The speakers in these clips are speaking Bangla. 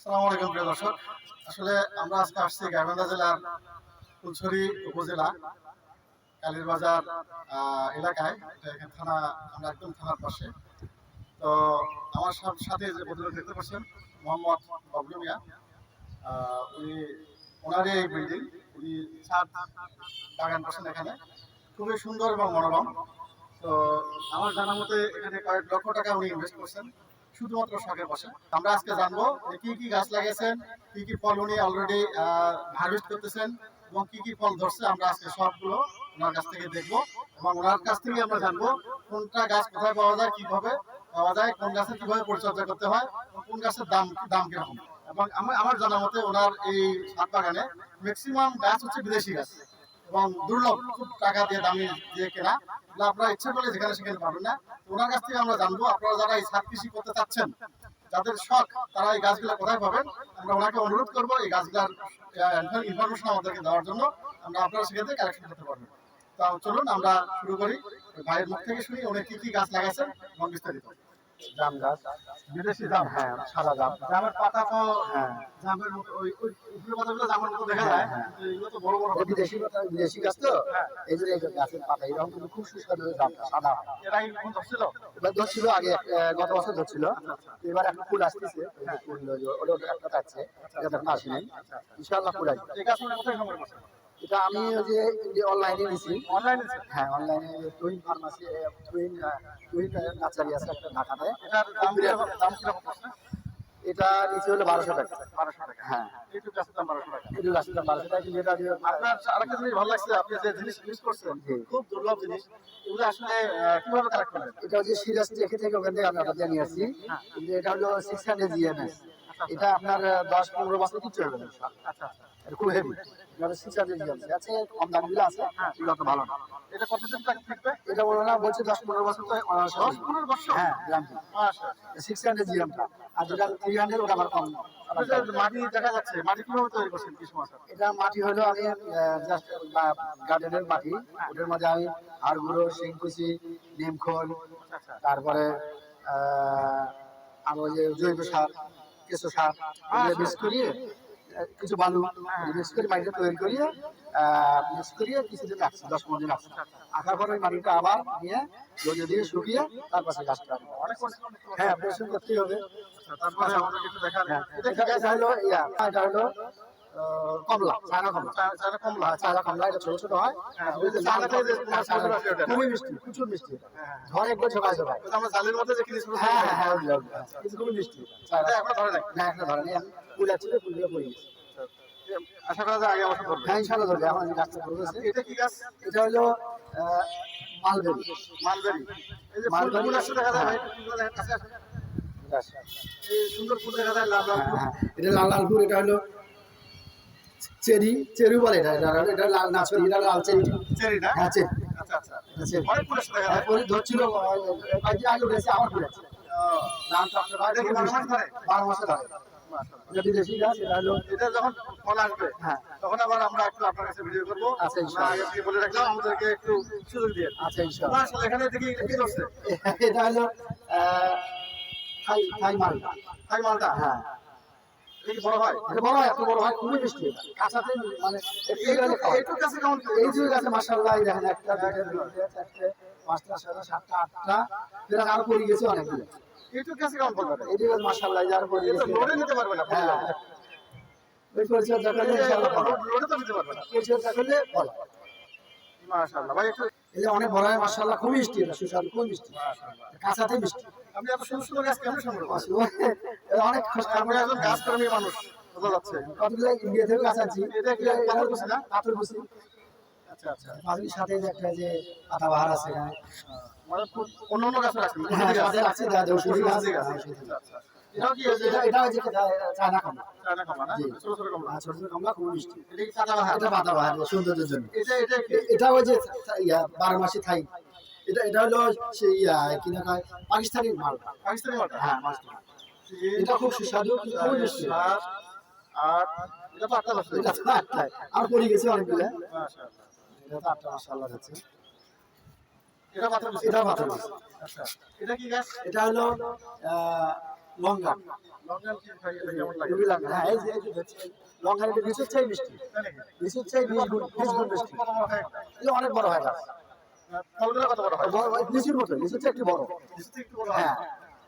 আসসালামু আলাইকুম প্রিয় দর্শক। আসলে আমরা আজকে আসছি গাইবান্ধা জেলার ফুলছড়ি উপজেলা কালীরবাজার এলাকায়। এটা এখানে থানা, আমরা একদম থানার পাশে। তো আমার সাথে যে ভদ্রলোক দেখতে পাচ্ছেন মোহাম্মদ বাবলু মিয়া, উনি ওনারই এই বিল্ডিং, উনি ছাদ বাগান করছেন এখানে, খুবই সুন্দর এবং মনোরম। তো আমার জানা মতে এখানে কয়েক লক্ষ টাকা উনি ইনভেস্ট করছেন শুধুমাত্র শখের বসে। আমরা আজকে জানবো যে কি কি গাছ লাগিয়েছেন, কি কি ফল উনি অলরেডি হারভেস্ট করতেছেন এবং কি কি ফল ধরছে। আমরা আজকে সবগুলো ওনার কাছ থেকে দেখবো এবং ওনার কাছ থেকে আমরা জানবো কোনটা গাছ কোথায় পাওয়া যায়, কিভাবে পাওয়া যায়, কোন গাছের কিভাবে পরিচর্যা করতে হয় এবং কোন গাছের দাম কিরকম। এবং আমার জানা মতে ওনার এই ছাদ বাগানে ম্যাক্সিমাম গাছ হচ্ছে বিদেশি গাছ এবং দুর্লভ, খুব টাকা দিয়ে দামি দিয়ে কেনা। আপনারা ইচ্ছে করলে যেখানে সেখানে পাবেন না। ওনার কাছ থেকে আমরা জানবো আপনারা যারা এই ছাদ কৃষি করতে চাচ্ছেন, যাদের শখ, তারা এই গাছগুলো কোথায় পাবেন। আমরা ওনাকে অনুরোধ করবো এই গাছগুলার ইনফরমেশন আমাদেরকে দেওয়ার জন্য। আমরা আপনারা সেখান থেকে কালেকশন করতে পারবেন। তা চলুন আমরা শুরু করি। ভাইয়ের মুখ থেকে শুনি উনি কি কি গাছ লাগাইছেন এবং বিস্তারিত। জাম গাছ, বিদেশি জাম, হ্যাঁ সাদা জাম, জামের পাতা তো হ্যাঁ জামের মতো, ওই উপরের পাতাগুলো জামের মতো দেখা যায়, কিন্তু এগুলো তো বড় বড় পাতা। বিদেশি গাছ তো হ্যাঁ। এই জন্য এই গাছের পাতা এরকম কিন্তু খুব সুস্বাদু জামটা সাদা। এরা কি কোন ধরছিল? এবার ধরছিল আগে গত বছর ধরছিল, এবার একটা ফুল আসতেছে, ফুল ওটা একটা পাচ্ছে, এটা এখন আসে নাই, ইনশাআল্লাহ ফুল আসবে। এই গাছ কোথায় সংগ্রহ করছেন? এটা আমি ওই যে অনলাইনে নিছি, অনলাইনে? হ্যাঁ অনলাইনে টুইন ফার্মাসি, টুইন নার্সারি আছে একটা ঢাকাতে। এটার দাম কিরকম পড়ছে? এটা নিচে হলো 1200 টাকা। 1200 টাকা। হ্যাঁ এইটুকু গাছের দাম 1200 টাকা। এটা গাছের দাম 1200 টাকা, কিন্তু এটা আপনার আরেকটা জিনিস ভালো লাগছে, আপনি যে জিনিস ইউজ করছেন খুব দুর্লভ জিনিস, এগুলো আসলে কিভাবে কালেক্ট করলেন? এটা হচ্ছে সিরাজ থেকে ওখান থেকে আমরা এটা নিয়ে আসছি। কিন্তু এটা হলো 600 জিএমএস। এটা আপনার 10-15 বছর কিছু হবে না। আচ্ছা আচ্ছা, এটা খুব হেভি। এটা 600 জিএমএস আছে, কম দামগুলো আছে, এগুলো তো ভালো না। এটা কতদিন থাকবে? এটা বলো না, বলছে 10-15 বছর তো 10-15 বছর? হ্যাঁ গ্যারান্টি। আচ্ছা, 600 জিএমটা, আর যেটা 300 ওটা আবার কম। মাটি দেখা যাচ্ছে, মাটি কিভাবে তৈরি করছেন? কি সমস্যা? এটা মাটি হলো আমি জাস্ট গার্ডেনের মাটি, ওটার মধ্যে আমি হাড় গুঁড়ো, শিংকুচি, নিমখোল, তারপরে আরো যে জৈব সার, কেঁচো সার মিক্স করিয়ে, কিছু বালু মিক্স করে মাটিটা তৈরি করিয়ে মিক্স করিয়ে কিছুদিন রাখছি, 10-15 দিন রাখছি। রাখার পরে ওই মাটিটা আবার নিয়ে রোদে দিয়ে শুকিয়ে তারপর সেই গাছটা হ্যাঁ পরিশ্রম করতেই হবে। তারপরে আমাদের একটু দেখান। এটা হলো এটা হলো কমলা, চায়না কমলা। চায়না কমলা? চায়না কমলা, এটা ছোট ছোট হয়, খুবই মিষ্টি, প্রচুর মিষ্টি। ধরে একবার ঝোঁকায় ঝোঁকায়, আমরা জালের মধ্যে যে কিনেছি। হ্যাঁ হ্যাঁ হ্যাঁ কিন্তু খুবই মিষ্টি। এখন ধরে নাই? না একটা ধরে নেই, ফুল আছে, ফুলগুলো পড়ে গেছে। আশা করা যায় আগে বছর ধরবে। হ্যাঁ ইনশাআল্লাহ ধরবে। এখন গাছটা ধরেছে। এটা কি গাছ? এটা হলো মালবেরি। মালবেরি। এই যে ফুল আসছে দেখা যায়, ভাই ফুলগুলো দেখেন কাছে আসে। এই সুন্দর ফুল দেখা যায়, লাল লাল ফুল। এটা লাল লাল ফুল, এটা হলো চেরি, চেরি বলে এটা। এটা লাল না চেরি, এটা লাল চেরি। চেরি না? হ্যাঁ চেরি। আচ্ছা আচ্ছা, চেরি অনেক ফুল আসছে দেখা যায়। ফুল ধরছিল, কয়েকদিন আগে উঠেছে, আবার ফুল আছে। লাল টকটকে, এটা কি 12 মাস ধরে? 12 মাসে ধরে। এটা বিদেশি গাছ। এটা হলো, এটা যখন ফল আসবে হ্যাঁ তখন আবার আমরা একটু আপনার কাছে ভিডিও করবো। আচ্ছা ইনশাআল্লাহ। আগে থেকে বলে রাখলাম, আমাদেরকে একটু সুযোগ দিয়ে। আচ্ছা ইনশাআল্লাহ। আসলে এখানে দেখি কি করছে? এটা হলো থাই মালটা। থাই মালটা? হ্যাঁ এটা কি বড় হয়? এটা বড় হয়, এত বড় হয়, খুবই মিষ্টি। কাঁচাতে মানে এইটুকু গাছে কেমন? এই যে গাছে মাশাআল্লাহ দেখেন, একটা দুটো তিনটে চারটে পাঁচটা ছয়টা সাতটা আটটা, এরা আরো পড়ে গেছে অনেকগুলো। এইটুকু গাছে কেমন ফল পাবে? এই যে মাশাআল্লাহ আরো পড়ে গেছে। লোডে নিতে পারবে না? হ্যাঁ ওই পরিচর্যা করলে ইনশাআল্লাহ ফল হবে। লোডে তো নিতে পারবে না। পরিচর্যা করলে ফল হবে। মাশাআল্লাহ ভাই, একটু এই যে অনেক বড় হয় মাশাআল্লাহ, খুব মিষ্টি, এটা সুস্বাদু, খুব মিষ্টি, কাঁচাতে মিষ্টি। আপনি এত সুন্দর সুন্দর গাছ কেমন সংগ্রহ করেন? অনেক আপনি একজন গাছ প্রেমী মানুষ বোঝা যাচ্ছে। কতগুলো ইন্ডিয়া থেকে গাছ আনছি। এটা কি পাথরকুচি না? পাথরকুচি। আচ্ছা আচ্ছা, পাথরের সাথে যে একটা যে পাতাবাহার আছে এখানে। মানে অন্য অন্য গাছ রাখছেন? হ্যাঁ সাথে আছে ঔষধি গাছ। আচ্ছা, এটাও কি এটা হচ্ছে চায়না কমলা। চায়না কমলা না? জি। ছোট ছোট কমলা। ছোট ছোট কমলা, খুব মিষ্টি। এটা কি পাতাবাহার? এটা পাতাবাহার, সৌন্দর্যের জন্য। এটা কি? এটা ওই যে 12 মাসি থাই। এটা হলো সেই কি না কয়, পাকিস্তানি মাল। পাকিস্তানি মালটা? হ্যাঁ পাকিস্তানি। এটা খুব সুস্বাদু, কিন্তু খুবই মিষ্টি। 7, 8, এটা তো 8টা ধরছে। এটা তো আটটায়, আর পড়ে গেছে অনেকগুলো। মাশাআল্লাহ। এটা তো 8টা মাশাআল্লাহ আছে। এটা পাথরকুচি? এটা পাথরকুচি। আচ্ছা, এটা কি গাছ? এটা হলো লঙ্কা লঙ্কা কি ভাই এটা কেমন লাগে? রুবি লঙ্কা, হ্যাঁ এই যে দেখছি লঙ্কা এটা বিশুর চেয়ে মিষ্টি, তাই নাকি? বিশুর চেয়ে 20 গুণ মিষ্টি। কত বড় হয়? এটা অনেক বড় হয় গাছ, ফলগুলো কত বড় হয়? লিচুর মতো, লিচুর চেয়ে একটু বড়। লিচু থেকে একটু বড় হয়। হ্যাঁ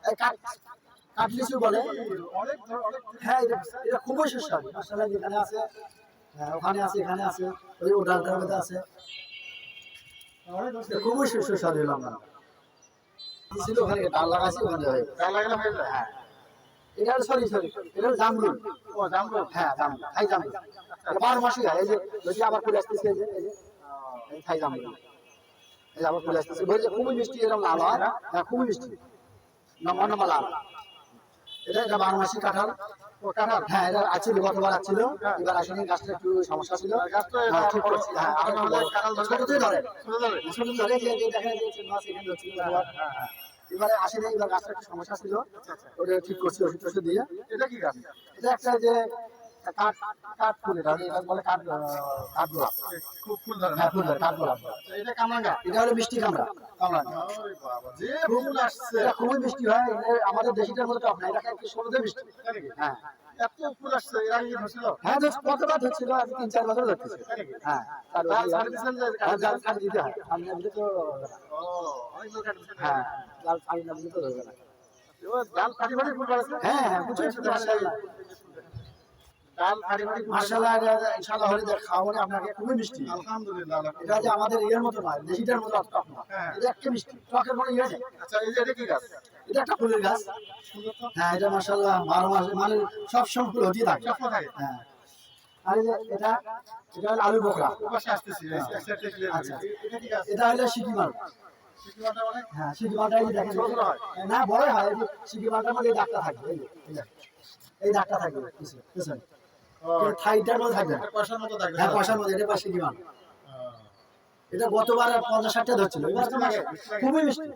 এই কাঠ লিচু বলে। অনেক অনেক হ্যাঁ এটা খুবই সুস্বাদু, আসলে যেখানে আছে, হ্যাঁ, ওখানে আছে, এখানে আছে, ওই ওটার মধ্যে আছে, অনেক এটা খুবই সুস্বাদু লঙ্কা ছিল। ওখানে ডাল লাগাইছি, ওখানে হয়ে গেছে। গায়ে লাগালে হয়ে যায়। হ্যাঁ এটা সরি এটা হলো জামরুল। ও জামরুল। হ্যাঁ জামরুল, থাই জামরুল, এটা 12 মাসই হয়। এই যে যদি আবার ফুল আসতেছে, এই যে এই থাই জামরুল, এই যে আবার ফুল আসতেছে, বলছে খুবই মিষ্টি, এরকম লাল হয়। হ্যাঁ খুবই মিষ্টি, নম্বর নম্বর লাল। এটা 12 মাসি কাঁঠাল। ও কাঁঠাল। হ্যাঁ এটা আছে, গতবার আছিল, এবার আসেনি, গাছটা একটু সমস্যা ছিল, গাছটা হ্যাঁ, ঠিক করছি। হ্যাঁ আর একটু বড়। কাঁঠাল ধরে ছোটতেই ধরে, ছোট ধরে। ছোট ধরে যে দেখা যাচ্ছে মাছ এখানে হচ্ছিল, এবারে আসেনি, এবার গাছটা একটু সমস্যা ছিল, ওটা ঠিক করছি ওষুধ টষুধ দিয়ে। এটা কি গাছ? এটা একটা যে কাঠ কাঠ ফুল, এটা বলে কাঠ গোলাপ। খুব ফুল ধরে না? হ্যাঁ ফুল ধরে কাঠ গোলাপ। এটা কামরাঙ্গা। এটা হলো মিষ্টি কামড়া, কামড়া। ওরে বাবা, যে ফুল আসছে। এটা খুবই মিষ্টি হয়, এটা আমাদের দেশিটার মতো টক না, এটা একটু সরুতে মিষ্টি। তাই নাকি? হ্যাঁ এত ফুল আসছে, এর আগে কি ধরছিল? হ্যাঁ কতবার ধরছিল, আমি 3-4 বছর ধরতেছি। হ্যাঁ তার গাছ ছাড়ে দিয়েছেন যে হ্যাঁ জাল ছাড়ি দিতে হয়, আমি না দিলে তো ও, অনেক লোক কাটছে। হ্যাঁ জাল ছাড়ি না দিলে তো ধরবে না। ও, ডাল ফাটি ফাটি ফুল বাড়ছে। হ্যাঁ হ্যাঁ প্রচুর মাশাআল্লাহ, ডাল ফাটি ফাটি ফুল বাড়ছে। মাশাআল্লাহ, ইনশাআল্লাহ হলে খাওয়াবো আপনাকে, খুবই মিষ্টি। আলহামদুলিল্লাহ। এটা যে আমাদের ইয়ের মতো নয়, দেশিটার মতো অত টক না, হ্যাঁ। এটা একটা মিষ্টি, টকের কোনো ইয়ে নেই। আচ্ছা, এই যে এটা কি গাছ? এটা একটা ফুলের গাছ। সুন্দর তো। হ্যাঁ এটা মাশাআল্লাহ 12 মাস মানে সব সময় ফুল হতেই থাকে। সবসময় থাকে। হ্যাঁ আর এই যে এটা হলো আলু বোকরা। ওপাশে আসতেছি, এক সাইড থেকে clear করি। আচ্ছা। এটা কি গাছ? এটা হলো সিকিমাল। সিকিমাটা অনেক হ্যাঁ সিকিমালটা এই যে দেখেন, ছোট ছোট হয়। না বড় হয়, এই যে সিকিমালটার মধ্যে এই দাগটা থাকবে, এই দাগটা থাকবে পিছনে, ও, এই থাইটার মধ্যে থাকবে। একটা পয়সার মতো থাকবে। হ্যাঁ পয়সার মধ্যে, এটা পাশে সিকিমাল। এটা গতবার 50-60টা ধরছিল, এবার তো খুবই মিষ্টি,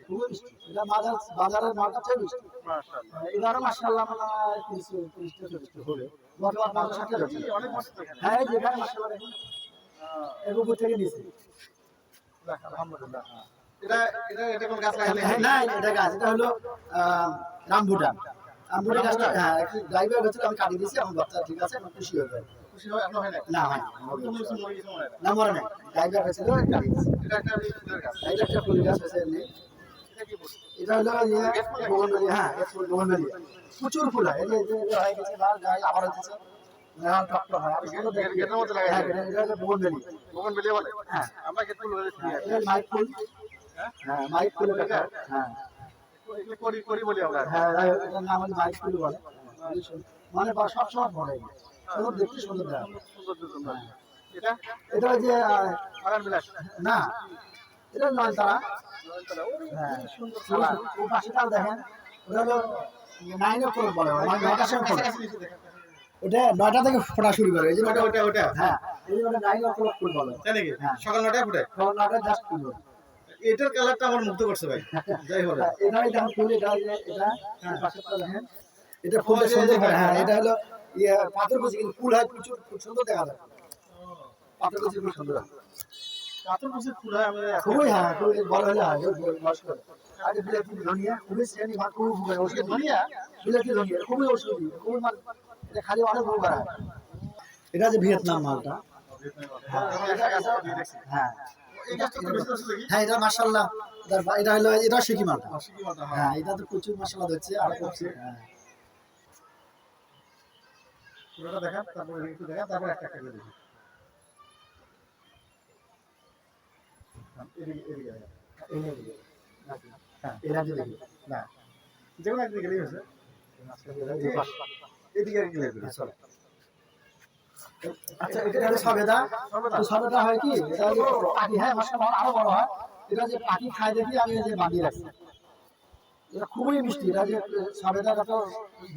খুবই মিষ্টি। এটা বাজারের মালটা চেয়ে মিষ্টি। মাশাআল্লাহ। এবারও মাশাআল্লাহ মানে 30-40টা হবে। গতবার 50-60টা ধরছিল। অনেক বছর থেকে। হ্যাঁ এই যে এখানে মাশাআল্লাহ দেখুন, এর উপর থেকে নিচে। যাক, আলহামদুলিল্লাহ। এটা এটা এটা কোন গাছ লাগাইলে? হ্যাঁ, না এটা গাছ, এটা হলো রামবুটান। রামবুটান গাছটা, হ্যাঁ একটু ড্রাইভার হয়েছিল, আমি কাটিয়ে দিয়েছি, আমার বাচ্চা ঠিক আছে, আমার খুশি হয়ে যায়। খুশি হয়? এখনো হয় নাই? না হয় আমি তো মনে হচ্ছে মরে গেছে মনে হয়। না মরে নাই, ড্রাইভার হয়েছিল, কাটিয়ে দিয়েছি। এটা একটা ফুলের গাছ। এটা একটা ফুল গাছ আছে এমনি। এটা কি ফুল? এটা হলো বোগনভেলি। হ্যাঁ এটা ফুল বোগনভেলি, প্রচুর ফুল হয়। এই যে হয়ে গেছে লাল, গায়ে আবার হচ্ছে লাল টকটক হয়। আর এগুলো দেখি, গেটের মধ্যে লাগাই হ্যাঁ দেয়। এটা হলো বোগনভেলি। বোগনভেলিয়া বলে? হ্যাঁ আমরা গেট ফুল বলে চিনি আর কি। এটা মাইক ফুল। হ্যাঁ? হ্যাঁ মাইক ফুল এটা, হ্যাঁ এগুলো করি করি বলি আমরা। হ্যাঁ এটার নাম হলো মাইক ফুল বলে। মানে সব সময় পড়ে, সুন্দর দেখতে, সুন্দর দেখা। সুন্দর সুন্দর। এটা এটা ওই যে বাগান বিলাস। না এটা নয়নতারা। ওরে, হ্যাঁ কি সুন্দর খালা। ও পাশেটাও দেখেন, ওটা হলো 9 o'clock বলে, মানে 9টার সময় ফোটে। কাছাকাছি নিচে দেখেন। ওটা 9টা থেকে ফোটা শুরু করে, এই যে ওটা ওটা ওটা। হ্যাঁ এই যে ওটা 9 o'clock ফুল বলে। তাই নাকি? হ্যাঁ। সকাল 9টায় ফুটে। তখন 9টা জাস্ট ফুল বলে। এটার কালারটা আমার মুগ্ধ করছে ভাই। যাই হোক। এটাই দেখেন ফুল, এটা এই যে এটা পাশেরটা দেখেন, এটা ফুলটা সুন্দর হয়। হ্যাঁ এটা হলো ইয়ে পাথরকুচি, কিন্তু ফুল হয় প্রচুর, খুব সুন্দর দেখা যায়। পাথরকুচি খুব সুন্দর হয়। কাতর কুচির ফুল হয় আমাদের এখানে। খুবই, হ্যাঁ খুবই বড় হলে হয়, বয়স্ক হলে। আর এই বিলাতি ধনিয়া খুবই শ্রেণী ভাগ, খুবই ওষুধ। ধনিয়া? বিলাতি ধনিয়া খুবই ওষুধি, খুবই মানে এটা খালি অনেক রোগ হয়। এটা যে ভিয়েতনাম মালটা। হ্যাঁ, একটা গাছ দিয়ে দেখছি। হ্যাঁ এই গাছটা তো বেশি দর্শক দেখি। হ্যাঁ এটা মাশাআল্লাহ, এটা হলো, এটা শিকি মালটা। আশিকি মালটা, হ্যাঁ। হ্যাঁ এটা তো প্রচুর মাশাআল্লাহ হচ্ছে আর করছে। হ্যাঁ পুরোটা দেখান, তারপরে একটু দেখান, তারপরে একটা একটা করে দেখি। এদিকে এদিকে দেখান। এই যে হ্যাঁ, এরা যে দেখি না, যেকোনো একদিকে গেলেই হয়েছে। এদিকে আর ক্লিয়ার করি। আচ্ছা এটা হলো সবেদা। তো সবেদা হয় কি, এটা হলো পাখি, হ্যাঁ মাশাআল্লাহ আরো বড় হয়। এটা যে পাখি খায় দেখি আমি এই যে বাঁধিয়ে রাখছি। এটা খুবই মিষ্টি, এটা যে সবেদাটা তো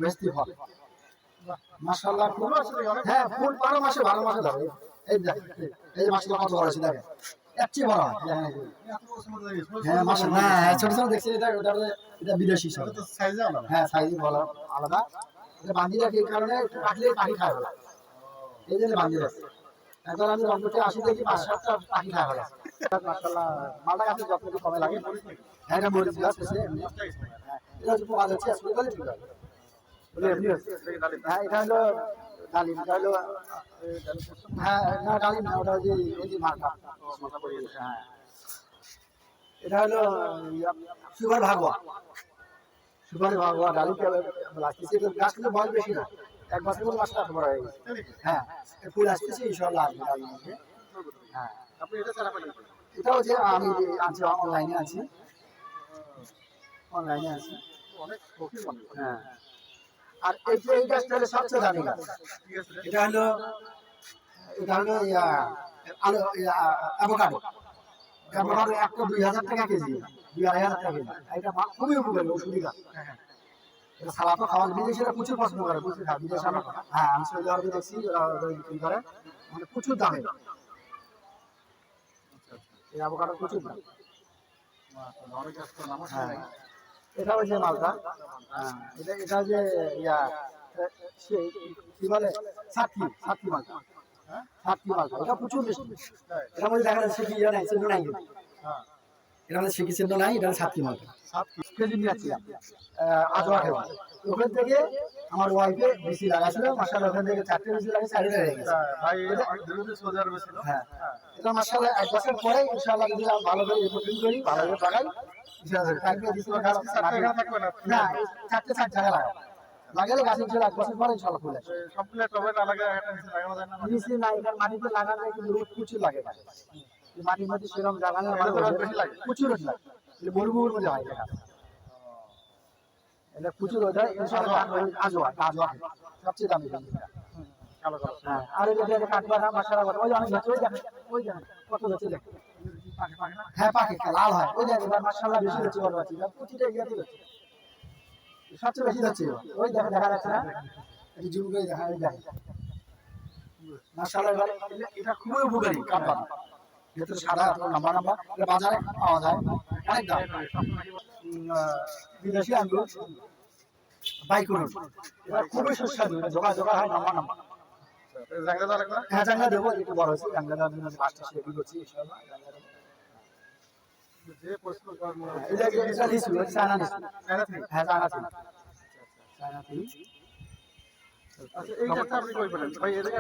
বেশি ফল মাশাআল্লাহ। খুব, হ্যাঁ ফুল 12 মাসে ধরে। এই দেখেন, এই যে মাশাআল্লাহ কত বড় আছে দেখেন, এর চেয়ে বড় হয়। দেখেন এই যে। এত বড় সমুদ্র দেখি। হ্যাঁ মাশাআল্লাহ, হ্যাঁ ছোট ছোট দেখছি, এটা বিদেশি সব। এটা তো সাইজে আলাদা। হ্যাঁ সাইজ বলা আলাদা। এটা বাঁধিয়ে রাখি এই কারণে, একটু কাটলে পাখি খায় ফেলা, এই জন্য বাঁধিয়ে রাখছি। এখন আমি রংপুরে আসি দেখি 5-7টা পাখি খায় ফেলা। মাশাআল্লাহ মালটা গাছের যত্ন একটু কমে লাগে। হ্যাঁ এটা মরিচ গাছ আছে এমনি। এটা হচ্ছে পোকা যাচ্ছে স্প্রে করলে ঠিক হবে বলে এমনি হচ্ছে হ্যাঁ এটা হলো ডালিম এটা হলো হ্যাঁ না ডালিম না ওটা হচ্ছে এই যে মার্কা হ্যাঁ এটা হলো সুপার ভাগোয়া ডালিম লাগতেছে গাছ কিন্তু বয়স বেশি না 1 বছর পর মাসটা বড় হয়ে গেছে হ্যাঁ ফুল আসতেছে ইনশাআল্লাহ হ্যাঁ আপনি এটা ছাড়া পাবেন এটাও যে আমি আনছি অনলাইনে আছি অনেক শৌখিন মানুষ। হ্যাঁ আর এই যে এই গাছটা হলো সবচেয়ে দামি গাছ ঠিক আছে এটা হলো আলো অ্যাভোকাডো একটা 2000 টাকা কেজি 2500 টাকা কেজি এটা খুবই উপকারী ওষুধি গাছ এটা সালাদও খাওয়া বিদেশিরা প্রচুর পছন্দ করে প্রচুর খায় বিদেশে হ্যাঁ আমি সৌদি আরবে দেখছি ওরা বিক্রি করে মানে প্রচুর দামে এই অ্যাভোকাডো প্রচুর দাম অনেক গাছ তো নামও হ্যাঁ শুনে নাই। এটা হচ্ছে মালটা হ্যাঁ এটা যে ইয়া কি বলে সাতকি মালটা হ্যাঁ সাতকি মালটা এটা প্রচুর মিষ্টি তাই? এটার মধ্যে দেখা যাচ্ছে কি ইয়ে নাই চিহ্ন নাই হ্যাঁ এটার মধ্যে শিখি চিহ্ন নাই এটা সাতকি মালটা 7 কেজি নিয়েছিলাম আজওয়া খেলা ওখান থেকে আমার ওয়াইফে বিসি লাগাছিল মাসাল ওখান থেকে 4টে বিসি লাগে 4টে হয়ে গেছে ভাই বিরুদ্ধে সৌদি আরবে ছিল হ্যাঁ এটা মাসাল 1 বছর পরে ইনশাআল্লাহ যদি আমি ভালো করে রিপোর্টিং করি ভালো করে লাগাই ইনশাআল্লাহ টাইমে দিছি গাছ কি 7 টাকা থাকবে না না 4টে 4 জায়গা লাগাই লাগালে গাছ ইনশাআল্লাহ 1 বছর পরে ইনশাআল্লাহ ফুল আসবে সবগুলো টবে না লাগে একটা নিচে লাগানো যায় না নিচে না এখানে মাটিতে লাগালে কিন্তু রোদ প্রচুর লাগে এই মাটির মধ্যে সেরকম লাগালে এটাতে রোদ বেশি লাগে? প্রচুর রোদ লাগে এটা মরুভূমির মধ্যে হয় এটা এটা প্রচুর রোদ হয় ইনশাআল্লাহ আজওয়া সবচেয়ে দামি জিনিসটা কালো কালো হ্যাঁ আর এই যে কাটবা না মশলা ওই অনেক গাছ ওই দেখেন কত গাছ দেখেন পাখি পাখি না হ্যাঁ পাখি লাল হয় ওই দেখেন এবার মাশাআল্লাহ বেশি হচ্ছে বড় আছে প্রতিটা ইয়াতে হচ্ছে সবচেয়ে বেশি হচ্ছে ওই দেখা যাচ্ছে না এই জুম করে দেখা যায় মাশাআল্লাহ এবার এটা খুবই উপকারী কাটবা না যেহেতু সাদা লম্বা লম্বা এটা বাজারে পাওয়া যায় অনেক দাম বিদেশি আঙ্গুর বাইকুনুর এটা খুবই সুস্বাদু এটা জোগা জোগা হয় লম্বা লম্বা জায়গা দাও লাগবে না হ্যাঁ জানলা দেবো একটু বড় হয়েছে জানলা দেওয়ার জন্য মাছটা সে করছি ইনশাআল্লাহ যে প্রশ্ন করার মনে হয় এটা লিচু চায়না লিচু জায়গা থেকে হ্যাঁ চায়না থেকে আচ্ছা এই গাছটা আপনি কই পেলেন ভাই এদিকে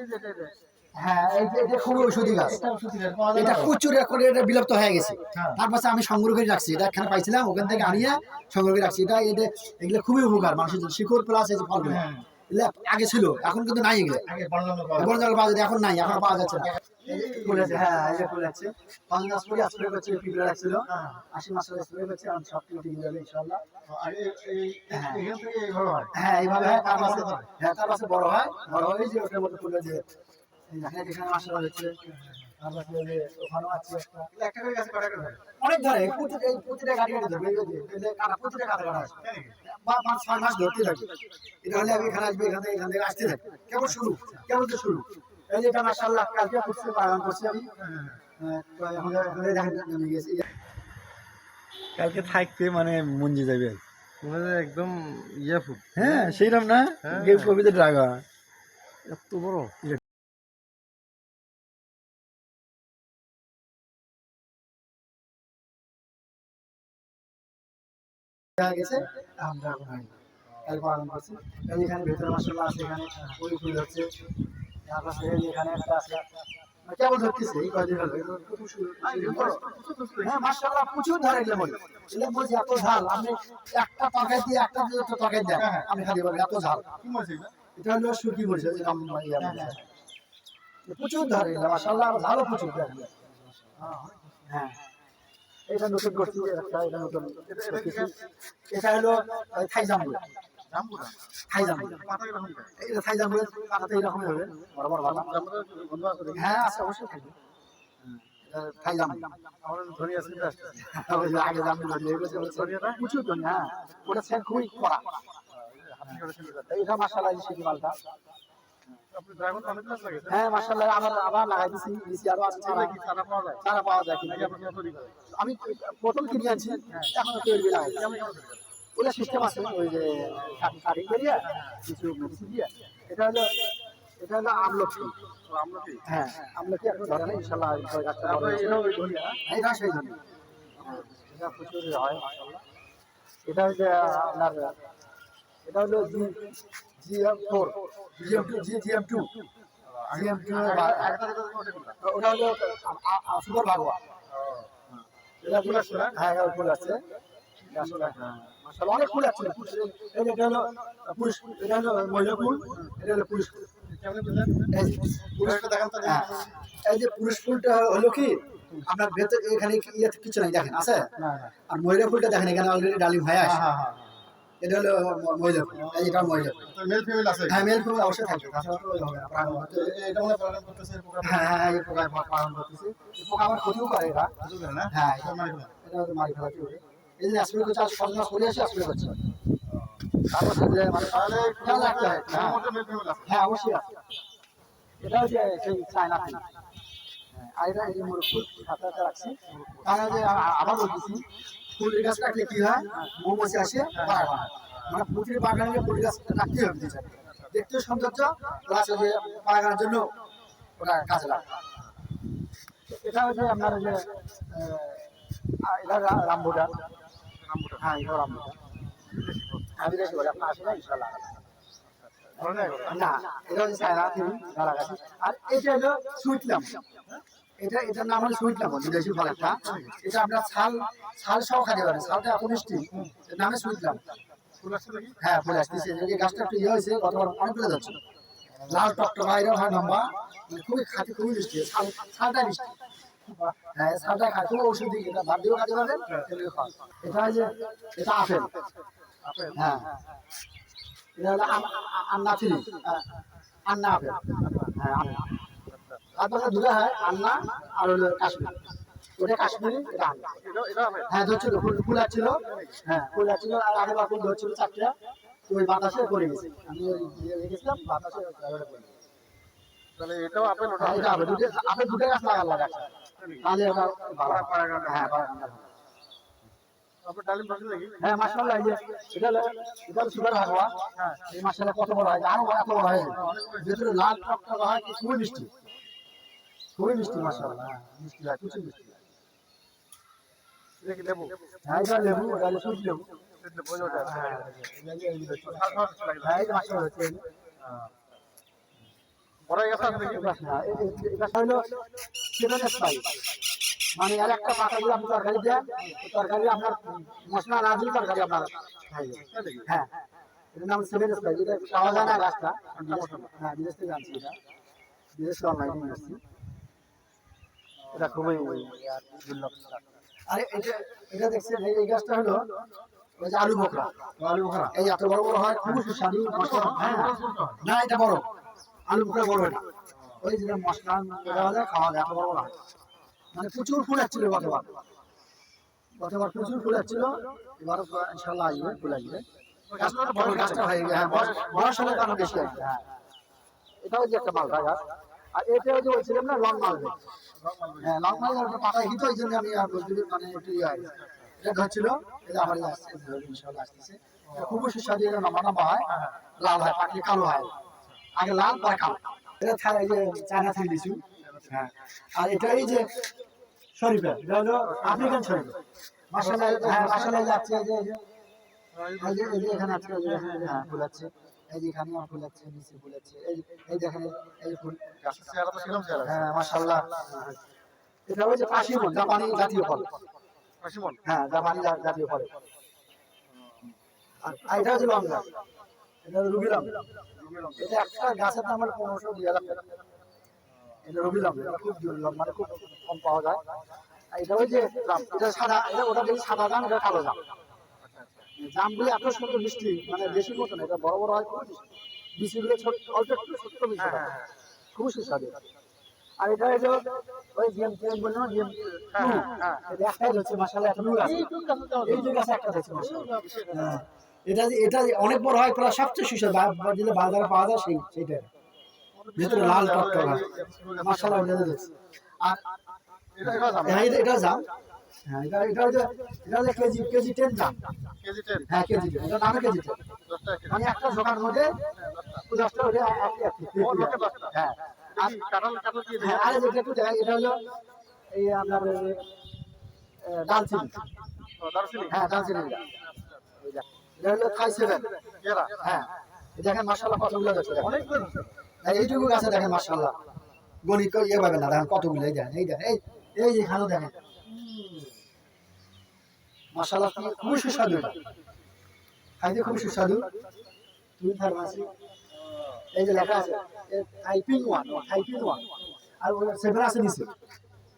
এই যে এটা হ্যাঁ এটা খুবই ঔষধি গাছ এটা ওষুধি গাছ পাওয়া যায় এটা না? প্রচুর করে এটা বিলুপ্ত হয়ে গেছে হ্যাঁ। তারপর আমি সংগ্রহ করে রাখছি এটা এখানে পাইছিলাম ওখান থেকে আনিয়ে সংগ্রহ করে রাখছি এটা এগুলো খুবই উপকার মানুষের জন্য শিকড় প্লাস এই যে ফলগুলো হ্যাঁ এগুলো আগে ছিল এখন কিন্তু নাই এগুলো আগে বাংলা পাওয়া বড় জায়গায় পাওয়া যায় এখন নাই এখন পাওয়া যাচ্ছে না ফুল আছে হ্যাঁ এই যে ফুল আছে 50 ফুল স্প্রে করছে পিঁপড়ে রাখছিল হ্যাঁ 80 মাসের স্প্রে করছে আমি সব কিছু ঠিক যাবে ইনশাআল্লাহ আগে এই এখান থেকে এইভাবে হয় হ্যাঁ এইভাবে হয় তার পাশে বড় হয় বড় হয়ে যে ওটার মধ্যে ফুল যে যেখানে মাসা হচ্ছে তার পাশে যে ওখানেও আছে একটা করে গাছে কটা করে ধরে অনেক ধরে প্রতিটা গাড়ি গাড়ি ধরবে এই যে কাটা প্রতিটা কাটা কাটা আসবে তাই নাকি? বা 5-6 মাস ধরতে থাকে এটা হলে আমি এখানে আসবে এখান থেকে আসতে থাকে কেবল তো শুরু এই যে এটা মাশাআল্লাহ কালকে করছি পালন করছি আমি তো এখন দেখেন নেমে গেছে কালকে থাকতে মানে মঞ্জি যাবে মানে একদম ইয়া ফুড হ্যাঁ সেইরকম না হ্যাঁ। কবিতা ড্রাগন এত বড় দেখা গেছে আমরা এখন হয়নি কাল পালন করছি এই এখানে ভেতরে মাশাআল্লাহ আছে এখানে ওই ফুল হচ্ছে তারপর এখানে একটা আছে কেমন ধরতেছে এই কয়দিন হলো হ্যাঁ মাশাআল্লাহ প্রচুর ধরে লেমন লেমন এত ঝাল আপনি একটা তরকারি দিয়ে একটা দিয়ে তো তরকারি দেন আমি খালি বলি এত ঝাল কি মনে হচ্ছে এটা হলো সুরকি মরিচ যে নাম প্রচুর ধরে মাশাআল্লাহ ঝালও প্রচুর দেয় হ্যাঁ এটা নতুন করছি এটা নতুন এটা হলো থাই জামরুল জাম্বুরা থাই জামরুল পাতা এরকম দেয় এটা থাই জামরুল পাতাতে এরকমই হবে বড় বড় পাতা জাম্বুরা গন্ধ আছে দেখি হ্যাঁ আছে অবশ্যই থাকবে এটা থাই জামরুল আমার ধরে আছে কিন্তু আসছে ওই যে আগে জামরুল প্রচুর ধনী হ্যাঁ ওটা স্যার খুবই কড়া আপনি করে শুনতে যান এটা মাশাআল্লাহ এই শিখি মালটা আপনি ড্রাগন অনেক গাছ লাগাইছেন হ্যাঁ মাশাআল্লাহ আবার লাগাই দিছি নিচে আরো আছে এগুলো কি চারা পাওয়া যায় চারা পাওয়া যায় নাকি কিন্তু আপনি তৈরি করেন আমি বোতল কিনে আনছি এখনো তৈরি লাগাইছি কেমন কেমন তৈরি করেন ওটা সিস্টেম আছে ওই যে কাটিং করিয়া কিছু মেডিসিন দিয়ে এটা হলো আমলকি তো আমরা কি হ্যাঁ আমলকি এখন ধরে না ইনশাআল্লাহ ওই গাছটা বড় তারপরে হয়েছে। এটাও ওই ধরি এটা সেই জন্য এটা প্রচুর হয় মাশাআল্লাহ এটা হচ্ছে আপনার এটা হলো GM4 GM2 ওটা হলো সুপার ভাগোয়া এটা ফুল আছে হ্যাঁ এটা ফুল আছে মাশাআল্লাহ অনেক ফুল আছে এই যে এটা হলো পুরুষ এটা হলো মহিলা ফুল এটা হলো পুরুষ ফুল এই যে পুরুষ ফুলটা হলো কি আপনার ভেতর এখানে কিছু নাই দেখেন আছে আর মহিলা ফুলটা দেখেন এখানে অলরেডি ডালিম হয়ে আসে এটা হলো মহিলা ফুল এটা মহিলা ফুল মেল ফিমেল আছে হ্যাঁ মেল ফুল অবশ্যই থাকবে তাছাড়া তো ওই হবে না প্রাণ হতে এটা মনে পালন করতেছে হ্যাঁ এই পোকা পালন করতেছে এই পোকা আমার ক্ষতিও করে এরা না হ্যাঁ এটা মানে এটা তো মারি ফেলা চলবে এই যে স্প্রে করছে আজ সন্ধ্যা করে আসে স্প্রে করছে তারপর সাথে মানে তাহলে খেয়াল রাখতে হয় এর মধ্যে মেল ফিমেল আছে হ্যাঁ অবশ্যই আছে এটা হচ্ছে সেই চায়না ফিল আর এটা এই যে মুরফুল সাথে রাখছি তাহলে যে আবার বলতেছি ফুলের গাছ রাখলে কি হয় মৌমাছি আসে বাগান বানায় মানে প্রতিটি বাগানে ফুল গাছ রাখতে হবে দেখতেও সৌন্দর্য প্লাস যে বাগানের জন্য ওটা কাজে লাগে এটা হচ্ছে আপনার যে এটা রামবুটা হ্যাঁ এটা রামবুটা আমি দেখি বলে আপনার আসে না ইনশাল্লাহ না এটা হচ্ছে চায়না গাছ আর এটা হলো সুইট লেমন এটার নাম হলো সুইট লেমন বিদেশি ফল একটা এটা আপনার ছাল সহ খাতে পারেন ছালটা এত মিষ্টি এর নামে সুইট লেমন ফুল আছে নাকি হ্যাঁ ফুল আসতেছে এই গাছটা একটু ইয়ে হয়েছে গতবার অনেকগুলো যাচ্ছে লাল টকটকা এরকম হয় লম্বা খুবই খাতে খুবই মিষ্টি ছালটা মিষ্টি হ্যাঁ ছালটা খায় খুব ঔষধি এটা ভাত দিয়েও খাতে পারেন এমনিও খাওয়া এটা হয় যে এটা আপেল হ্যাঁ এটা হলো আন্না থ্রি আন্না আপেল হ্যাঁ আন্না তারপরে দুটো হয় আন্না আর হলো কাশ্মীর ওটা কাশ্মীরি এটা আন্না হ্যাঁ ধরছিল ফুল আসছিল হ্যাঁ ফুল আসছিল আর আগের ফুল ধরছিল চারটা তো ওই বাতাসে পড়ে গেছে আমি গেছিলাম বাতাসে তাহলে এটাও আপেল ওটা এটা আপেল দুটো গাছ লাগা তাহলে ওটা ভালো হ্যাঁ আপেল ডালিম পাশে নাকি হ্যাঁ মাশাআল্লাহ এই যে এটা সুপার ভাগোয়া এই মাশাআল্লাহ কত বড় হয় আরো এত বড় হয় ভিতরে লাল টকটক হয় খুবই মিষ্টি মাশাআল্লাহ মিষ্টি হয় কিছু মিষ্টি দেখি লেবু হ্যাঁ এটা লেবু এটা হলো সুইট লেবু বোঝা যায় হ্যাঁ এই মাশাআল্লাহ হচ্ছে বড় গাছ আছে নাকি এটা হলো সেভেন স্পাইস মানে আর একটা পাতা দিয়ে আপনি তরকারি দেন তরকারি আপনার মশলা না দিয়ে তরকারি আপনার খাইবেন হ্যাঁ এটার নাম সেভেন স্পাইস এটা পাওয়া যায় না গাছটা হ্যাঁ বিদেশ থেকে আনছি এটা বিদেশ অনলাইনে নিয়ে আসছি এটা খুবই দুর্লভ আরে এটা দেখছেন এই গাছটা হলো ওই যে আলু বোখরা এই এত বড় বড় হয় খুব সুস্বাদু মশলা হ্যাঁ না এটা বড় আলু বোখরা বড় এটা ওই যে মশলা দেওয়া যায় খাওয়া যায় এত বড় বড় হয় মানে প্রচুর ফুল আসছিল গতবার প্রচুর ফুল আসছিল এবার ইনশাল্লাহ আসবে ফুল আসবে গাছটা হয়ে গেছে হ্যাঁ বয়স হলে কারণ বেশি আসবে হ্যাঁ এটাও যে একটা মালটা গাছ আর এটাও যে বলছিলাম না লং মালবে হ্যাঁ লং মালবে পাতা হিট ওই জন্য আমি আর বলতে মানে একটু ইয়ে হয় এটা ধরছিল এটা আবার আসছে ইনশাল্লাহ আসতেছে খুব সুস্বাদু এটা লম্বা হয় লাল হয় পাকলে কালো হয় আগে লাল পরে কালো এটা ছাড়া এই যে চায়না থেকে লিচু হ্যাঁ আর এটা এই যে শরীফা এটা হলো আফ্রিকান শরীফা মাশাআল্লাহ হ্যাঁ মাশাআল্লাহ যাচ্ছে এই যে এখানে আছে হ্যাঁ ফুল আছে এই যে এখানে ফুল আছে নিচে ফুল আছে এই দেখেন এই ফুল গাছের চেহারা তো সেরকম চেহারা হ্যাঁ মাশাআল্লাহ এটা ওই যে পাশিমন জাপানি জাতীয় ফল পাশিমন হ্যাঁ জাপানি জাতীয় ফল আর এটা হচ্ছে লং গাছ এটা রুবি লং এটা একটা গাছের দাম হলো 1500-2000 টাকা এটা রবি লং এটা খুব দুর্লভ মানে খুব কম পাওয়া যায় আর এটা ওই যে এটা সাদা এটা ওটা দেখি সাদা জাম এটা কালো জাম জামগুলো এত সুন্দর মিষ্টি মানে বেশি মতো না এটা বড় বড় হয় খুব মিষ্টিগুলো ছোট অল্প একটু ছোট্ট মিষ্টি হয় খুব সুস্বাদু আর এটা হলো ওই জিএম বললাম না জিএম এটা একটাই হচ্ছে মাশাআল্লাহ এত নূর আছে এই যে গাছে একটা হচ্ছে মাশাআল্লাহ হ্যাঁ এটা অনেক বড় হয় প্রায় সবচেয়ে সুস্বাদু দিলে বাজারে পাওয়া যায় সেইটা ভিতরে লাল টকটকা মাশাআল্লাহ এটা দেখছি আর এটা জাম হ্যাঁ এটা হচ্ছে কেজি 10 জাম কেজি 10 হ্যাঁ কেজি 10 এটা নামে কেজি 10 10 টাকা মানে একটা দোকানের মধ্যে 10টা ওটা হ্যাঁ আর কাঁঠাল কি হ্যাঁ আর যেটা একটু দেখা এটা হলো এই আপনার দালচিনি দারচিনি হ্যাঁ দালচিনি এটা হলো থাই সেভেন। কেরা হ্যাঁ, এই দেখেন মাশাআল্লাহ কতগুলো দেখছে দেখেন। অনেক করে এইটুকু গাছে দেখেন মাশাআল্লাহ গণিত করে ইয়ে পাবেন না, দেখেন কতগুলো, এই দেখেন, এই দেখেন, এই এখানেও দেখেন মাশাআল্লাহ খুবই সুস্বাদু, এটা খাইতে খুবই সুস্বাদু। তুমি ফার্মাসি এই যে লেখা আছে টাইপিং ওয়ান আর সেভেন আছে নিচে,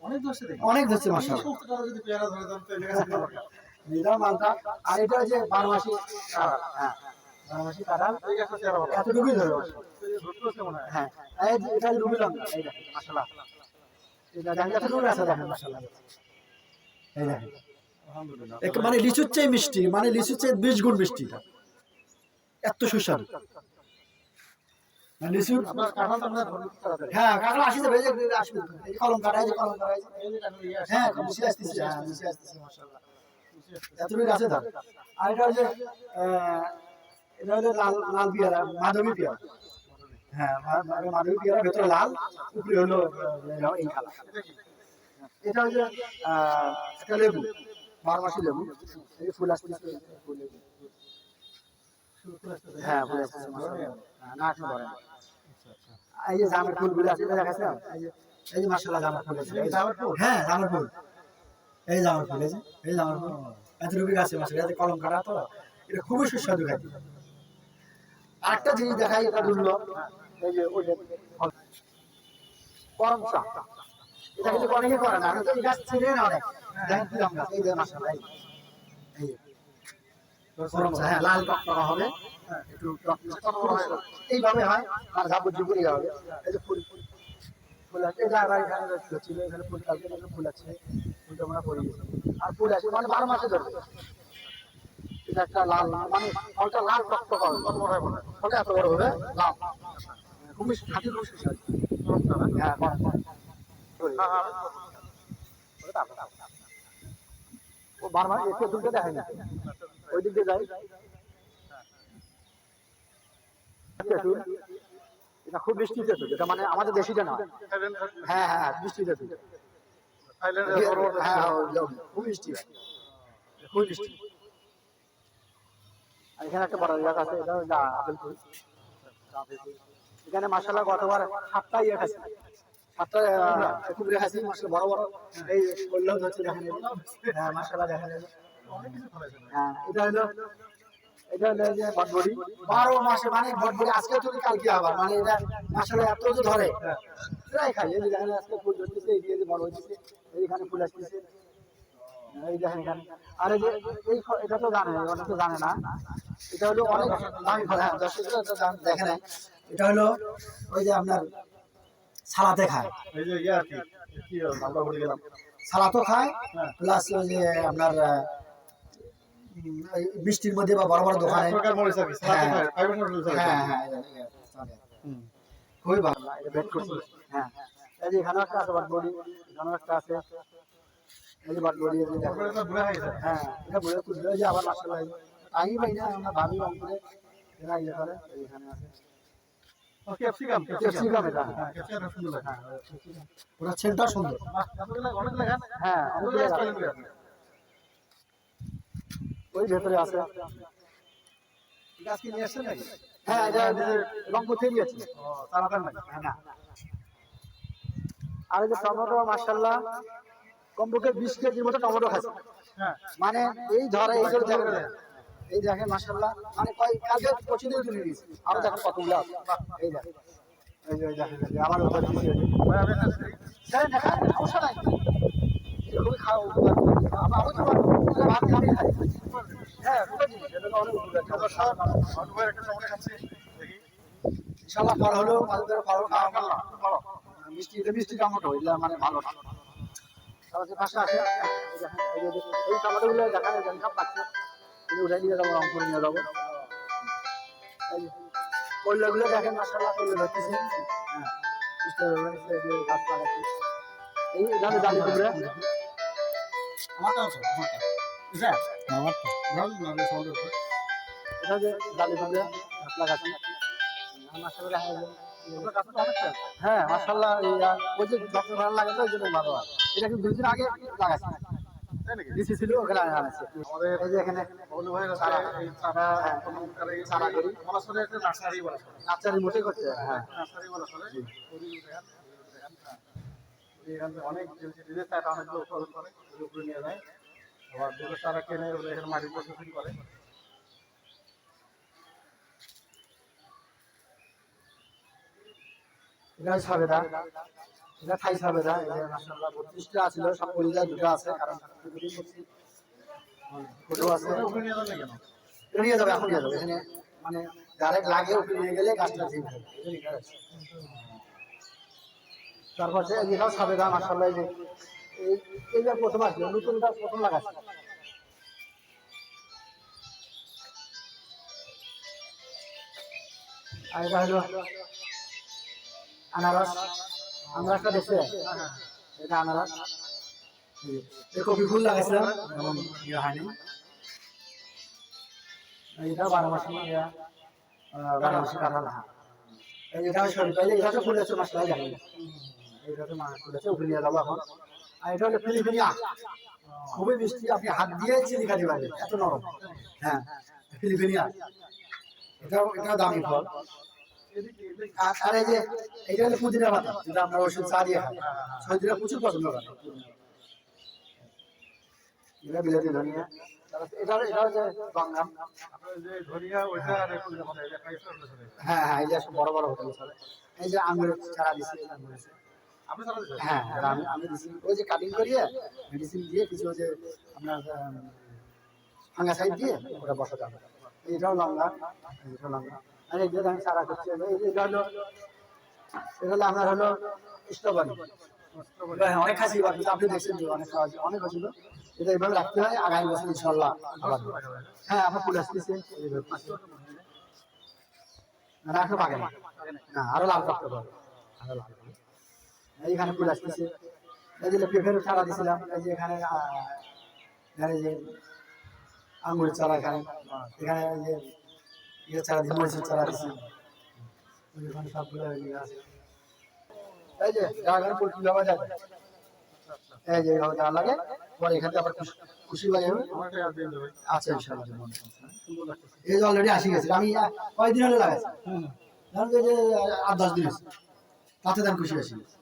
অনেক ধরছে দেখি অনেক ধরছে মাশাআল্লাহ। সবটা যদি পেয়ারা ধরে দেন তো এলাকা ছিল দরকার নিজাম মালটা। আর এটা যে বারমাসি কাঁঠাল, হ্যাঁ বারমাসি কাঁঠাল এই গাছটা চেহারা ভালো এতটুকুই ধরে বসে। ধরতে মনে হয় হ্যাঁ, এই যে এটা রুবি লঙ্কা, এই দেখেন মাশাআল্লাহ, এটা দেখেন এতটুকু আছে দেখেন মাশাআল্লাহ, এই দেখেন আলহামদুলিল্লাহ মানে লিচুর চেয়ে মিষ্টি, মানে লিচুর চেয়ে 20 গুণ মিষ্টি, এটা এত সুস্বাদু। মানে লিচুর, আপনার কাঁঠালটা আপনার ধরতে তাড়াতাড়ি হ্যাঁ কাঁঠাল আসি যাবে, এই যে আসবে, এই যে কলম কাটা, এই যে কলম কাটা, এই যে, এই যে কাঁঠাল ইয়ে আসে হ্যাঁ মিশে আসতেছে, হ্যাঁ মিশে আসতেছে মাশাআল্লাহ, এতটুকু আছে তার। আর এটা হচ্ছে এটা হচ্ছে লাল লাল পেয়ারা, মাধবী পেয়ারা, হ্যাঁ মাধবী পেয়ারা, ভেতরে লাল, উপরে হলো এই কালার। এটা কি এটা হচ্ছে একটা লেবু, 12 মাসি লেবু, এই যে ফুল আসতেছে, ফুল লেবু। হ্যাঁ ফুল আসতেছে মাশাআল্লাহ, না এখন ধরে না। এই যে জামের ফুলগুলো আছে, এটা দেখাচ্ছেন, এই যে মাশাআল্লাহ জামের ফুল আছে, এই জামের ফুল? হ্যাঁ জামের ফুল, এই জামের ফুল, এই জামের ফুল, এতটুকু গাছে মাশাআল্লাহ, এতে কলম কাটা তো, এটা খুবই সুস্বাদু খাইতে। আরেকটা জিনিস দেখাই, এটা দুর্লভ, এই যে ওই যে করম চা, এটা কিন্তু অনেকে করে না, এই গাছ ছিঁড়ে না অনেক, দেখেন কি রঙ গাছ, এই যে মাশাআল্লাহ, এই যে করম চা, হ্যাঁ লাল টকটকা হবে, একটু এইভাবে হয়, আর ঝাপড় ঝুপড়ি হবে, এই যে ফুল ফুল আছে, এই যে আবার এখানে ছিল, এখানে ফুল, কালকে ফুল আছে, ফুলটা আমরা পরে গেছি, আর ফুল আছে মানে 12 মাসে ধরবে। এটা একটা লাল, মানে ফলটা লাল টকটকা হবে, কত বড় হবে, ফলটা এত বড় হবে, লাল, খুবই খাঁটি, খুবই সুস্বাদু। হ্যাঁ ও বারবার এসে দুটো দেখায় না, ওই দিক দিয়ে যাই, এটা খুব মিষ্টি তেঁতুল, এটা মানে আমাদের দেশিটা না, হ্যাঁ হ্যাঁ মিষ্টি তেঁতুল, থাইল্যান্ডের বড় বড় হ্যাঁ খুব মিষ্টি, খুব মিষ্টি। আর এখানে একটা বড় জায়গা আছে, এটা হলো আপেল ফুল, এখানে মাশাআল্লাহ গতবার 7টা ইয়ে খাইছি, 7টা কুমড়ে খাইছি মাশাআল্লাহ, বড় বড়, এই বললেও হচ্ছে দেখেন, হ্যাঁ মাশাআল্লাহ দেখেন, অনেক কিছু ফলাইছে হ্যাঁ এটা হলো যে বটবড়ি, 12 মাসে, মানে বটবড়ি আজকে তুলি কালকে আবার, মানে এটা মাশাআল্লাহ এত যে ধরে প্রায় খাই, এই যে দেখেন আজকে ফুল ধরতেছে, এই যে বড় হইতেছে, এইখানে ফুল আসতেছে, এই দেখেন এখানে। আর এই যে এটা তো জানে, অনেকে তো জানে না, এটা হলো অনেক দামি ফল, হ্যাঁ দর্শকরা তো দেখে না, এটা হলো ওই যে আপনার সালাতে খায়, এই যে ইয়ে আর কি কি নামটা ভুলে গেলাম সালাতও খায়, প্লাস ওই যে আপনার এই বৃষ্টির মধ্যে বা বড় বড় দোকানে, প্রকার মরিচ আর কি সাথে খায় ফাইবার মরিচ আর হ্যাঁ হ্যাঁ খুবই ভালো, এটা বেট করছি, হ্যাঁ এই যে এখানেও একটা আছে বটবড়ি, এখানেও একটা আছে, এই যে বটবড়ি, এই যে দেখেন, তারপরে তো ঘুরে গেছে হ্যাঁ এটা বলে তুলবে, যে আবার মাশাআল্লাহ আমি পাই না, আমরা ভাবি অঙ্কুরে এরা ইয়ে করে, এখানে আছে ক্যাপসিকাম ক্যাপসিকাম, এটা হ্যাঁ ক্যাপসিকাম সুন্দর লাগে ওটা ছেলটা সুন্দর, অনেক লাগে হ্যাঁ অনেক জায়গা আছে। ওই ভেতরে আছে, গাছ কি নিয়ে আসছেন নাকি হ্যাঁ এটা রংপুর থেকে নিয়েছি, ও তাড়াতাড়ি নাকি হ্যাঁ না। আর এই যে টমেটো মাশাআল্লাহ কমপক্ষে 20 কেজির মতো টমেটো খাচ্ছে, হ্যাঁ মানে এই ধরে এই করে দেখেন, এই দেখেন মাশাআল্লাহ, মানে কয় কাজে পছন্দের তুলে দিয়েছে, আরো দেখেন কতগুলো আছে, এই দেখেন, এই যে দেখেন, এই যে আমার ওটা দিয়েছে, ভাই আমি একটা দেখেন দেখা সমস্যা নাই, খুবই খাওয়া উপকার, আমি তো ভাত খাই, হ্যাঁ খুবই জিনিস, এটা তো অনেক উপকার, ভাই একটা টমেটো খাচ্ছি দেখি ইনশাআল্লাহ ফল হলো আমাদের ফল খাওয়া ভালো, ভালো মিষ্টি, এটা মিষ্টি টমেটো, এটা মানে ভালো না, তাহলে পাশে আছে, এই দেখেন, এই যে দেখেন, এই টমেটোগুলো দেখা যায় সব পাচ্ছে, এই উঠাই দিয়ে যাবো, রংপুরে নিয়ে যাবো, এই যে কল্যাগুলো দেখেন মাশাআল্লাহ, কল্যা ধরতেছে, হ্যাঁ মিষ্টি গাছ লাগাচ্ছি, এই এখানে জালি কুমড়া, আমারটা আছে আমারটা বুঝা আমারটা ভালো লাগে সাউন্ড আছে এটা যে জালি কুমড়া গাছ লাগাচ্ছি, মাশাআল্লাহ দেখা যায়, ওটা কাছে তো অনেক আছে হ্যাঁ মাশাআল্লাহ, ওই যে যত্ন ভালো লাগে তো, এই জন্য ভালো হয়, এটা কিন্তু 2 দিন আগে লাগাচ্ছি, তাই নাকি? দিছি ছিল ওখানে আনাচ্ছি। আমাদের এই যে এখানে বলু ভাইয়ের আছে চারা। এই চারা হ্যাঁ। কোনো প্রকারে চারা করি। বলা চলে একটা নার্সারি বলা চলে। নার্সারি মোটে করতে, হ্যাঁ। নার্সারি বলা চলে। ওই দেখেন, এখান থেকে অনেক যে চারা অনেকগুলো উৎপাদন করে, ওগুলো উপরে নিয়ে যায়। আবার যেগুলো চারা কেনে ওগুলো এখানে মাটি প্রসেসিং করে। এটা সাবেদা, এটা থাই সাবেদা। এই যে মাশাআল্লাহ 32টা ছিল, সব পরিযায় দুটো আছে, কারণ দুটোই করছি। ছোট আছে, ওটা উপরে নিয়ে যাবে কেন? এটা নিয়ে যাবে, এখন নিয়ে যাবে। এখানে মানে ডাইরেক্ট লাগে, ওপরে নিয়ে গেলে গাছটা ঠিক হবে। এই যে গাছ। তারপর যে এটাও সাবেদা মাশাআল্লাহ। এই যে এইটা প্রথম আসলো, নতুনটা প্রথম লাগাচ্ছে। আর এটা হলো আনারস। আনারসটা দেখছে, এটা আনারস। এই কপি ফুল লাগাইছিলাম, যেমন ইয়ে হয়নি। এটা 12 মাসে 12 মাসে কাঁঠাল। এই যেটা সরি পাইলে, এটা তো ফুল আছে মাসলাই জানি। এটা তো মাস ফুল আছে, উপরে নিয়ে যাবো এখন। আর এটা হলো ফিলিপিনিয়া, খুবই মিষ্টি, আপনি হাত দিয়ে চিনি খাতে পারবেন, এত নরম। হ্যাঁ, ফিলিপিনিয়া। এটাও দামি ফল। আর এই যে এটা হলো পুদিনা পাতা, যেটা আমরা ওষুধ চা দিয়ে খাই। সৌদিরা প্রচুর পছন্দ করে। এটা বিলাতি ধনিয়া। এটা হচ্ছে বাঙ্গাম। আপনার যে ধনিয়া ওইটা আর এখন যখন এই যে খাইছে ওটা চলে। হ্যাঁ হ্যাঁ, এই যে সব বড় বড় হোটেল চলে। এই যে আঙ্গুরের চারা দিচ্ছি, আঙ্গুর আছে। আপনি চালা দিচ্ছেন? হ্যাঁ, এটা আমি দিচ্ছি। ওই যে কাটিং করিয়ে মেডিসিন দিয়ে কিছু, ওই যে আপনার ফাঙ্গাসাইড দিয়ে ওটা বসাতে হবে। এটাও লঙ্কা, এটাও লঙ্কা। আর এই যে আমি চারা করছি, এটা হলো আপনার হলো স্ট্রবেরি। হ্যাঁ, অনেক খাসি বাড়ছে, আপনি দেখছেন যে অনেক খাওয়া হয়েছে, অনেক হয়েছিল। এটা এইভাবে রাখতে হয়, আগামী বছর ইনশাল্লাহ আবার। হ্যাঁ, আপনার ফুল আসতেছে, রাখো পাকে না, না আরো লাল করতে পারবে, আরো লাল করবে। এইখানে ফুল আসতেছে। এই যে পেঁপের চারা দিছিলাম, এই যে এখানে এখানে যে আঙ্গুরের চারা, এখানে এখানে এই যে ইয়ে চারা দিচ্ছি, মরিচের চারা দিচ্ছি। ওইখানে সবগুলো ইয়ে আছে। এই যে ড্রাগন ফুল কিভাবে যাবে, এই যে এইভাবে দেওয়া লাগে। পরে এখান থেকে আবার খুশি লাগে। আমাকে আর দিয়ে দেবে। আচ্ছা ইনশাআল্লাহ। এই যে অলরেডি আসি গেছে, আমি কয়দিন হলে লাগাইছি, ধরুন এই যে 8-10 দিন হয়েছে, তাতে দাম খুশি আসি গেছে।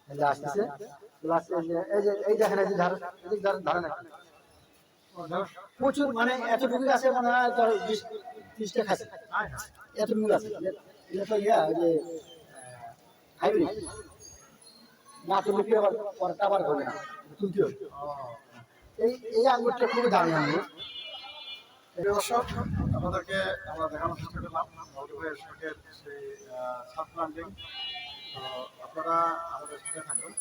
এই যে আসতেছে প্লাস এই দেখেন, এই যে ধরেন প্রচুর, মানে এতটুকু আছে, মানে হয় 20-30টা খাচ্ছে, এতটুকু আছে। এটা তো ইয়া, ওই যে হাইব্রিড না, তুললে কি আবার পরটা আবার হবে না, তুলতে হবে। এই আঙ্গুরটা খুবই দামি আঙ্গুর। প্রিয় দর্শক, আপনাদেরকে আমরা দেখানোর চেষ্টা করলাম বলু ভাইয়ের শখের সেই ছাদ প্লান্টিং। তো আপনারা আমাদের সাথে থাকবেন।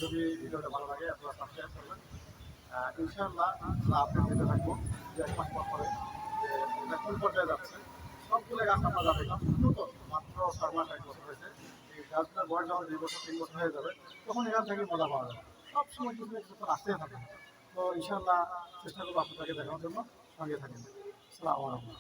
যদি ভিডিওটা ভালো লাগে আপনারা সাবস্ক্রাইব করবেন। ইনশাআল্লাহ আমরা আপডেট দিতে থাকবো যে 1 মাস পর পরে যে এটা কোন পর্যায়ে যাচ্ছে। সবগুলো গাছ আমরা দেখলাম, নতুন মাত্র 6 মাস 1 বছর হয়েছে। এই গাছগুলোর বয়স যখন 2 বছর 3 বছর হয়ে যাবে, তখন এখান থেকে মজা পাওয়া যাবে। সবসময় কিছু না কিছু তো আসতেই থাকবে। তো ইনশাআল্লাহ চেষ্টা করবো আপনাদেরকে দেখানোর জন্য, সঙ্গে থাকেন। আসসালামু আলাইকুম।